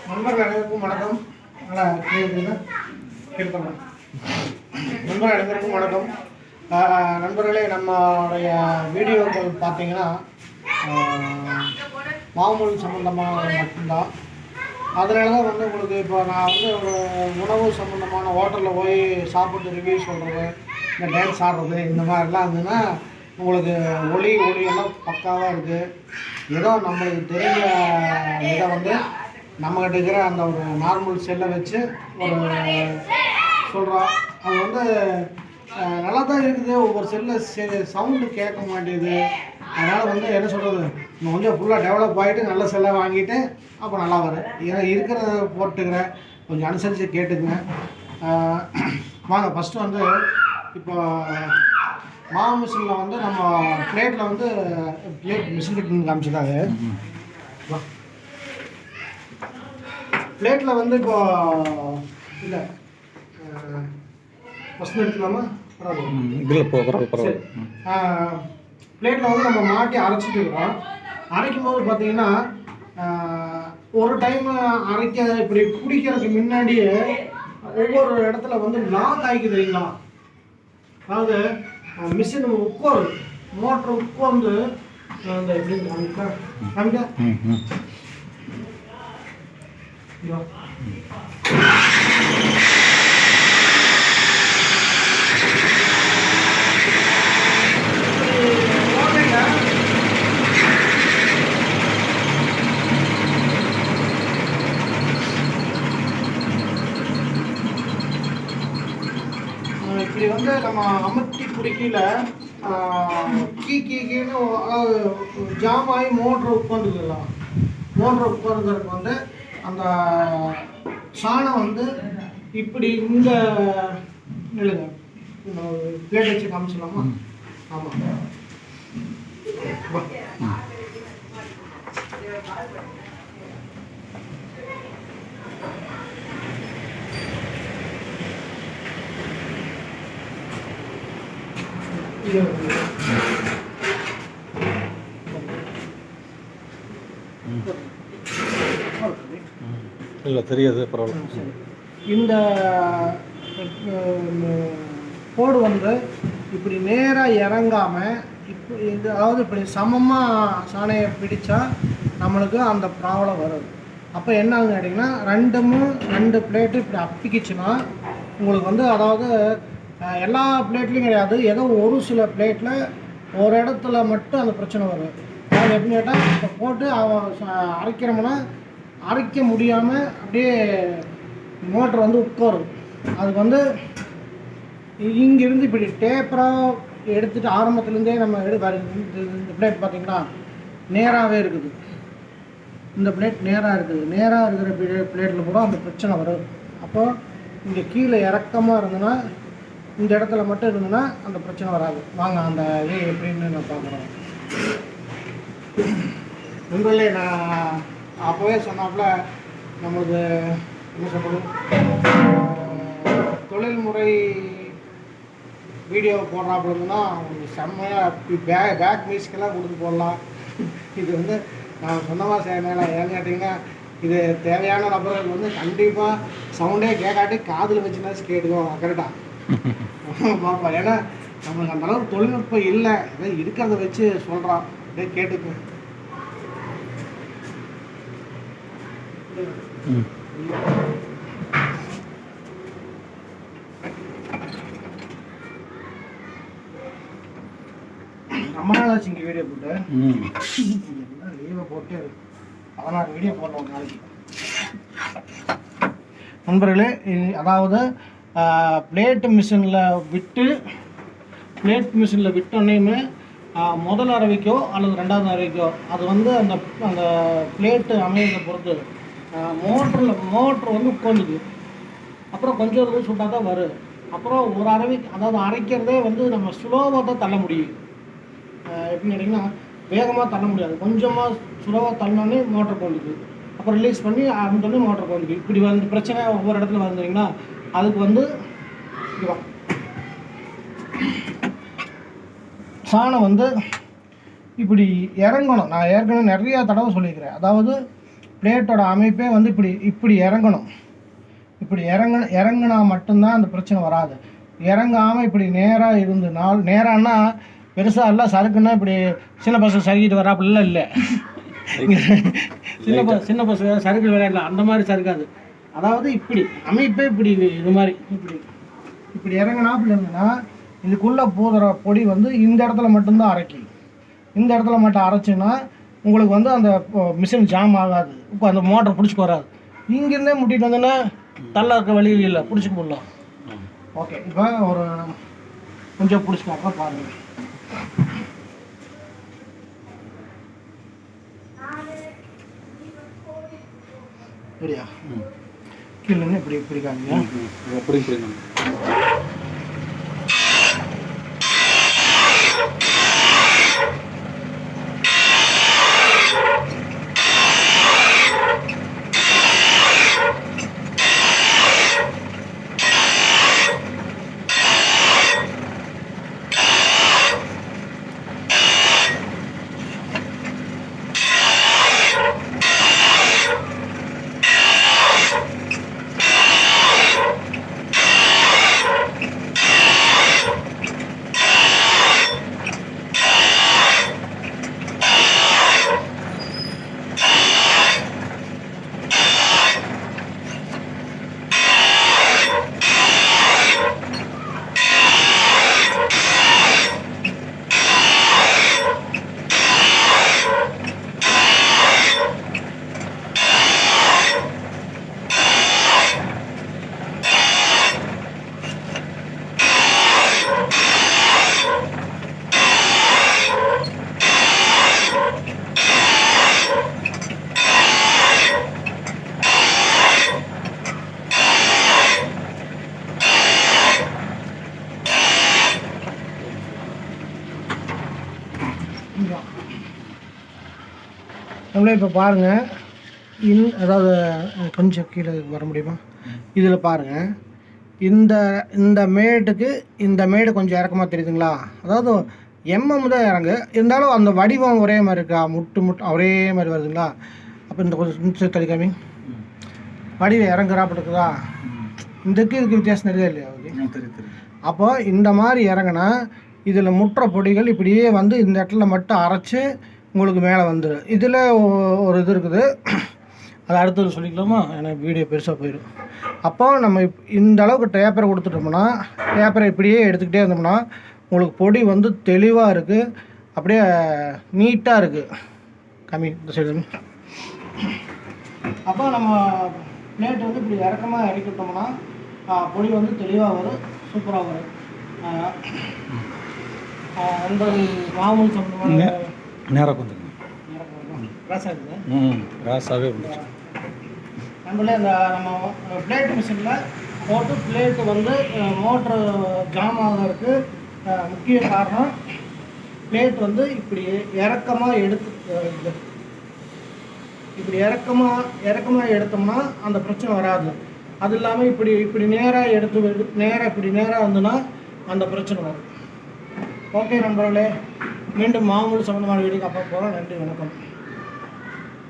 நண்பர்கள் அனைவருக்கும் வணக்கம். நல்லா கேட்கலாம். நண்பர்கள் அனைவருக்கும் வணக்கம். நண்பர்களே, நம்மளுடைய வீடியோக்கள் பார்த்தீங்கன்னா மாமூல் சம்மந்தமாக மட்டும்தான். அதனால தான் வந்து உங்களுக்கு இப்போ நான் வந்து ஒரு உணவு சம்மந்தமான ஹோட்டலில் போய் சாப்பிட்டு ரிவ்யூ சொல்கிறது, இந்த டான்ஸ் ஆடுறது, இந்த மாதிரிலாம் இருந்ததுன்னா உங்களுக்கு ஒளியெல்லாம் பக்காவாக இருக்குது. ஏதோ நம்மளுக்கு தெரிஞ்ச இதை வந்து நம்மகிட்ட இருக்கிற அந்த ஒரு நார்மல் செல்லை வச்சு ஒரு சொல்கிறோம். அது வந்து நல்லா தான் இருக்குது. ஒவ்வொரு செல்லில் சவுண்டு கேட்க மாட்டேங்குது. அதனால் வந்து என்ன சொல்கிறது, இன்னும் கொஞ்சம் ஃபுல்லாக டெவலப் ஆகிட்டு நல்ல செல்லை வாங்கிட்டு அப்போ நல்லா வரும். ஏன்னா இருக்கிறத போட்டுக்கிறேன், கொஞ்சம் அனுசரித்து கேட்டுக்குங்க. வாங்க ஃபஸ்ட்டு வந்து இப்போ மாவு மிஷினில் வந்து நம்ம பிளேட்டில் வந்து பிளேட் மிஷின் கிட்ட காமிச்சிட்டாங்க. பிளேட்டில் வந்து இப்போ இல்லை ஃபஸ்ட்டு எடுத்துக்கலாமா? பரவாயில்ல. பிளேட்டில் வந்து நம்ம மாட்டி அரைச்சிட்டு இருக்கிறோம். அரைக்கும் போது பார்த்தீங்கன்னா ஒரு டைம் இப்படி பிடிக்கிறதுக்கு முன்னாடியே ஒவ்வொரு இடத்துல வந்து லாக் ஆகிக்கு தெரியுங்களா? அதாவது மிஷின் உட்காரு, மோட்டர் உட்கார்ந்து அந்த எப்படின்னு காமிக்க இப்படி வந்து நம்ம அமர்த்தி பிடிக்கல கீன்னு ஜாம் ஆகி மோட்ரு உட்காந்துக்கலாம். மோட்ரு உட்காந்துருக்கு வந்து அந்த சாணம் வந்து இப்படி இந்த இல்லைங்க பிளேட் வச்சு காமிச்சிடலாமா? ஆமாம். இல்லை தெரியாது, பரவாயில்ல. இந்த கோடு வந்து இப்படி நேராக இறங்காமல் இப்படி அதாவது இப்படி சமமாக சாணையை பிடிச்சா நம்மளுக்கு அந்த ப்ராப்ளம் வருது. அப்போ என்ன ஆகுதுன்னு கேட்டிங்கன்னா ரெண்டு பிளேட்டு இப்படி அப்பிக்கிச்சுன்னா உங்களுக்கு வந்து அதாவது எல்லா பிளேட்லேயும் கிடையாது, ஏதோ ஒரு சில பிளேட்டில் ஒரு இடத்துல மட்டும் அந்த பிரச்சனை வரும். அது எப்படின்னு கேட்டால் இப்போ போட்டு அரைக்கிறோம்னா அரைக்க முடியாமல் அப்படியே மோட்ரு வந்து உட்காரும். அதுக்கு வந்து இங்கேருந்து இப்படி டேப்பராக எடுத்துகிட்டு ஆரம்பத்துலேருந்தே நம்ம இந்த பிளேட் பார்த்திங்கன்னா நேராகவே இருக்குது. இந்த பிளேட் நேராக இருக்குது. நேராக இருக்கிற பிளேட்டில் கூட அந்த பிரச்சனை வரும். அப்போது இங்கே கீழே இறக்கமாக இருந்ததுன்னா இந்த இடத்துல மட்டும் இருந்ததுன்னா அந்த பிரச்சனை வராது. வாங்க அந்த இது எப்படின்னு நான் பார்க்குறேன். உங்களே நான் அப்போவே சொன்னாப்புல நம்மளுக்கு என்ன சொல்கிறது, தொழில்முறை வீடியோ போடுறாப்புலன்னா செம்மையாக பேக் மியூசிக்கெல்லாம் கொடுத்து போடலாம். இது வந்து நான் சொன்னமாக செய்யணும். ஏன்னு கேட்டிங்கன்னா இது தேவையான நபர்கள் வந்து கண்டிப்பாக சவுண்டே கேட்காட்டி காதில் வச்சுன்னா கேட்டுக்குவோம் கரெக்டாக பார்ப்போம். ஏன்னா நம்மளுக்கு அந்தளவுக்கு தொழில்நுட்பம் இல்லை, ஏதோ இருக்கிறத வச்சு சொல்கிறான், அப்படியே கேட்டுக்கு. ரொம்ப நாள் ஆச்சு இங்கே வீடியோ போட்டு. லீவை போட்டு 16 வீடியோ போடுறோம் ஒரு நாளைக்கு. நண்பர்களே, அதாவது பிளேட் மிஷினில் விட்டோன்னே முதல் அரைவைக்கோ அல்லது ரெண்டாவது அரைவைக்கோ அது வந்து அந்த பிளேட்டு அமையதை பொறுத்து மோட்ரு வந்து உட்காந்துக்கு. அப்புறம் கொஞ்சம் சூட்டாக தான் வரும். அப்புறம் ஒரு அரைவைக்கு அதாவது அரைக்கிறதே வந்து நம்ம ஸ்லோவாக தான் தள்ள முடியும். எப்படின்னு கேட்டிங்கன்னா வேகமாக தள்ள முடியாது. கொஞ்சமாக ஸ்லோவாக தள்ளனோடனே மோட்டர் போந்துக்கு, அப்புறம் ரிலீஸ் பண்ணி அந்தோடனே மோட்டர் போந்துக்கு. இப்படி வந்து பிரச்சனை ஒவ்வொரு இடத்துல வந்துட்டிங்கன்னா அதுக்கு வந்து இதுதான் சாணம் வந்து இப்படி இறங்கணும். நான் ஏற்கனவே நிறையா தடவை சொல்லியிருக்கிறேன். அதாவது பிளேட்டோட அமைப்பே வந்து இப்படி இப்படி இறங்கணும். இப்படி இறங்குனா மட்டும்தான் அந்த பிரச்சனை வராது. இறங்காமல் இப்படி நேராக இருந்துனால், நேரானா பெருசாக எல்லாம் சறுக்குன்னா இப்படி சின்ன பசங்க சறுக்கிட்டு வரா அப்படிலாம் இல்லை. சின்ன பசங்க சறுக்கு விளையாடலாம், அந்த மாதிரி சறுக்காது. அதாவது இப்படி அமைப்பே இப்படி இது மாதிரி இப்படி இறங்கினாப்புல இருந்ததுன்னா இதுக்குள்ளே போகிற பொடி வந்து இந்த இடத்துல மட்டும்தான் அரைக்கும். இந்த இடத்துல மட்டும் அரைச்சுன்னா உங்களுக்கு வந்து அந்த மிஷின் ஜாம் ஆகாது. இப்போ அந்த மோட்டர் பிடிச்சிக்கு வராது. இங்கேருந்தே முட்டிட்டு வந்தோன்னா தள்ள இருக்க வழி இல்லை, பிடிச்சிக்க முடியல. ஓகே, இப்போ ஒரு கொஞ்சம் பிடிச்சிக்காக்க பாருங்கள். சரியா? கீழே இப்படி இப்படி காமிங்க. எப்படி நம்மளே இப்போ பாருங்கள். அதாவது கொஞ்சம் கீழே வர முடியுமா? இதில் பாருங்கள், இந்த மேடுக்கு இந்த மேடு கொஞ்சம் இறக்கமாக தெரியுதுங்களா? அதாவது தான் இறங்கு, இருந்தாலும் அந்த வடிவம் ஒரே மாதிரி இருக்கா? முட்டு ஒரே மாதிரி வருதுங்களா? அப்போ இந்த கொஞ்சம் நிமிஷம் தள்ளிக்காமி வடிவம் இறங்குறாப்ப இருக்குதா? இதுக்கு வித்தியாசம் தெரியுதா இல்லையா? அப்போ இந்த மாதிரி இறங்கினா இதில் முட்டுற பொடிகள் இப்படியே வந்து இந்த இடத்துல மட்டும் அரைச்சி உங்களுக்கு மேலே வந்துடும். இதில் ஒரு இது இருக்குது, அது அடுத்தது சொல்லிக்கலாமா? எனக்கு வீடியோ பெருசாக போயிடும். அப்போ நம்ம இந்த அளவுக்கு டேப்பரை கொடுத்துட்டோம்னா, டேப்பரை இப்படியே எடுத்துக்கிட்டே இருந்தோம்னா உங்களுக்கு பொடி வந்து தெளிவாக இருக்குது, அப்படியே நீட்டாக இருக்குது. கம்மி இந்த சைடு. அப்போ நம்ம பிளேட் வந்து இப்படி இறக்கமாக இறக்கிட்டோம்னா பொடி வந்து தெளிவாக வரும், சூப்பராக வரும். அந்த மாமூல் சம்பந்தமான நேராக வந்துங்க. ராசாவே வந்துச்சு. நம்மளே அந்த நம்ம பிளேட் மிஷினில் போட்டு பிளேட்டு வந்து மோட்ரு ஜாம் ஆகிறதுக்கு முக்கிய காரணம் பிளேட் வந்து இப்படி இறக்கமாக இப்படி இறக்கமாக எடுத்தோம்னா அந்த பிரச்சனை வராது. அது இல்லாமல் இப்படி நேராக இப்படி நேராக இருந்ததுன்னா அந்த பிரச்சனை வரும். ஓகே நண்பர்களே, மீண்டும் மாமூல் சம்பந்தமான வீடியோக்கு அப்போ போகிறோம். நன்றி, வணக்கம்.